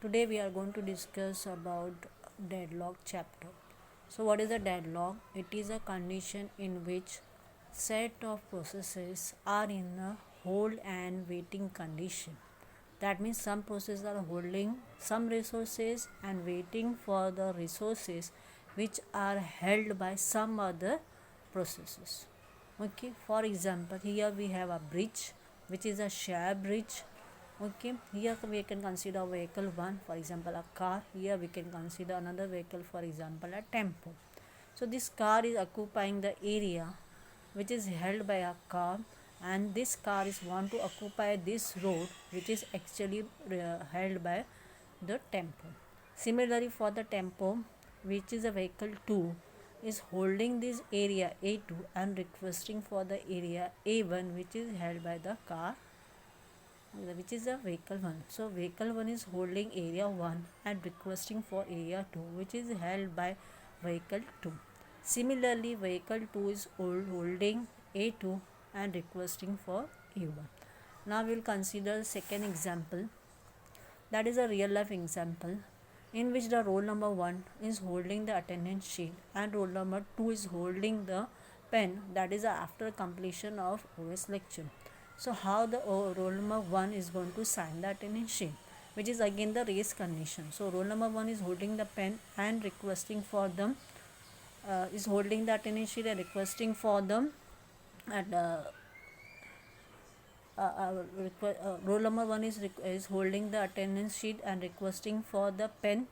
Today we are going to discuss about deadlock chapter. So what is a deadlock? It is a condition in which set of processes are in a hold and waiting condition. That means some processes are holding some resources and waiting for the resources which are held by some other processes. Okay, for example, here we have a bridge which is a share bridge. Okay, here we can consider vehicle 1, for example a car. Here we can consider another vehicle, for example a tempo. So this car is occupying the area which is held by a car, and this car is want to occupy this road which is actually held by the tempo. Similarly, for the tempo, which is a vehicle 2, is holding this area A2 and requesting for the area A1 which is held by the car, which is a vehicle 1. So vehicle 1 is holding area 1 and requesting for area 2 which is held by vehicle 2. Similarly, vehicle 2 is holding A2 and requesting for A1. Now we will consider the second example, that is a real life example in which the roll number 1 is holding the attendance sheet and roll number 2 is holding the pen, that is after completion of OS lecture. So how the roll number 1 is going to sign the attendance sheet, which is again the race condition. So roll number 1 is holding the pen and requesting for them, is holding the attendance sheet and requesting for them at roll number 1 is holding the attendance sheet and requesting for the pen.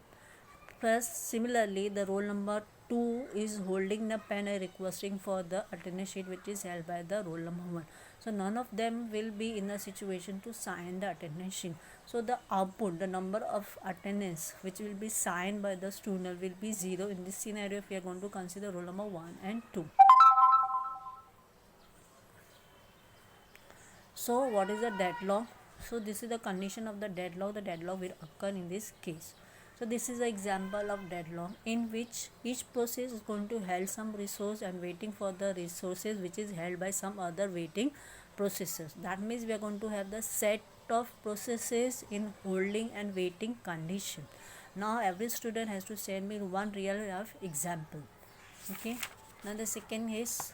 Plus similarly, the roll number 2 is holding the pen and requesting for the attendance sheet which is held by the roll number 1. So none of them will be in a situation to sign the attendance sheet. So the output, the number of attendance which will be signed by the student will be 0 in this scenario if we are going to consider roll number 1 and 2. So what is the deadlock? So this is the condition of the deadlock. The deadlock will occur in this case. So this is the example of deadlock in which each process is going to hold some resource and waiting for the resources which is held by some other waiting processes. That means we are going to have the set of processes in holding and waiting condition. Now every student has to send me one real life example. Okay. Now the second is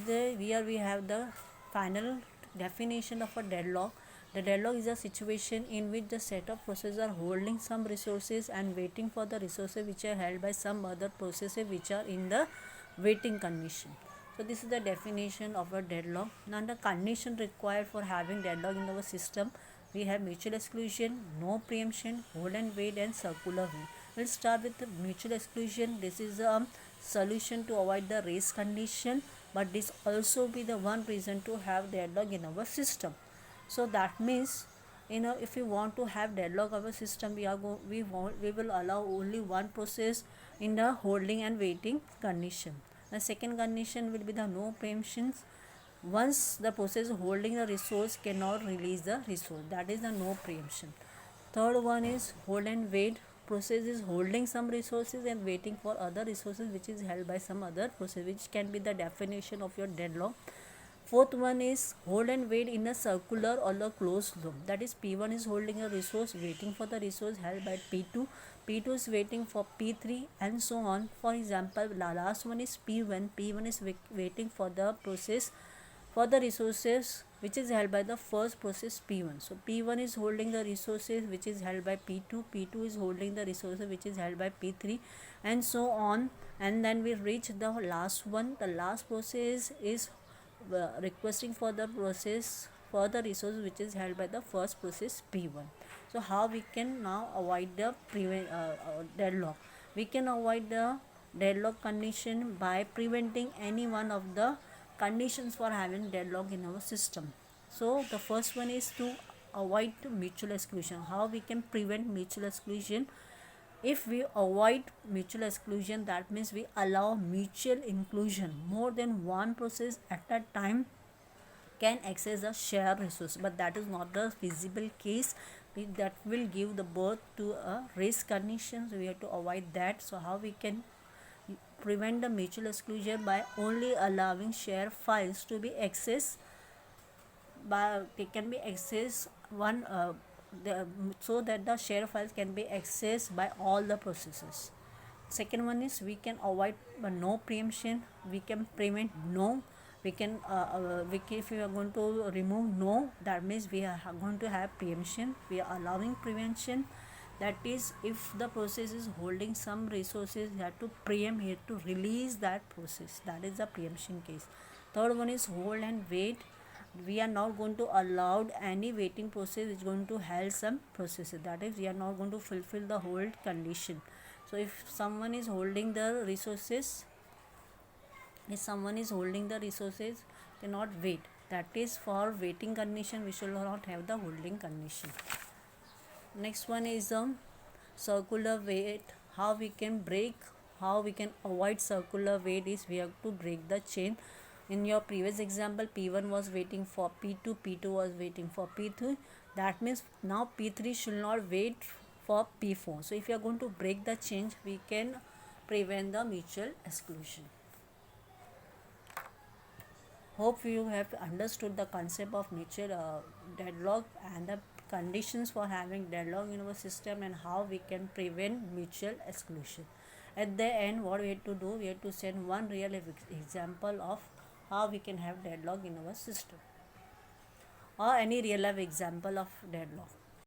here we have the final definition of a deadlock. The deadlock is a situation in which the set of processes are holding some resources and waiting for the resources which are held by some other processes which are in the waiting condition. So this is the definition of a deadlock. Now the condition required for having deadlock in our system, we have mutual exclusion, no preemption, hold and wait, and circular wheel. We'll start with the mutual exclusion. This is a solution to avoid the race condition, but this also be the one reason to have deadlock in our system. So that means, if we want to have deadlock of a system, we will allow only one process in the holding and waiting condition. The second condition will be the no preemptions. Once the process holding the resource cannot release the resource, that is the no preemption. Third one is hold and wait. Process is holding some resources and waiting for other resources which is held by some other process, which can be the definition of your deadlock. Fourth one is hold and wait in a circular or a closed loop. That is P1 is holding a resource, waiting for the resource held by P2. P2 is waiting for P3 and so on. For example, the last one is P1. P1 is waiting for the process for the resources which is held by the first process P1. So P1 is holding the resources which is held by P2. P2 is holding the resources which is held by P3 and so on. And then we reach the last one. The last process is requesting for the process for the resource which is held by the first process P1. So how we can now avoid the deadlock? We can avoid the deadlock condition by preventing any one of the conditions for having deadlock in our system. So the first one is to avoid mutual exclusion. How we can prevent mutual exclusion? If we avoid mutual exclusion, that means we allow mutual inclusion. More than one process at a time can access a shared resource, but that is not the feasible case. That will give the birth to a race condition, so we have to avoid that. So how we can prevent the mutual exclusion? By only allowing share files to be accessed by, they can be accessed one so that the share files can be accessed by all the processes. Second one is we can avoid no preemption, we can prevent no, if we are going to remove no, that means we are going to have preemption, we are allowing prevention. That is, if the process is holding some resources, you have to preempt here to release that process. That is the preemption case. Third one is hold and wait. We are not going to allow any waiting process is going to halt some processes. That is, we are not going to fulfill the hold condition. So if someone is holding the resources, cannot wait. That is, for waiting condition we should not have the holding condition. Next one is circular wait. How we can avoid circular wait is we have to break the chain. In your previous example, P1 was waiting for P2, P2 was waiting for P3. That means now P3 should not wait for P4. So if you are going to break the chain, we can prevent the mutual exclusion. Hope you have understood the concept of mutual deadlock and the conditions for having deadlock in our system and how we can prevent mutual exclusion. At the end, what we have to do, we have to send one real example of how we can have deadlock in our system, or any real life example of deadlock.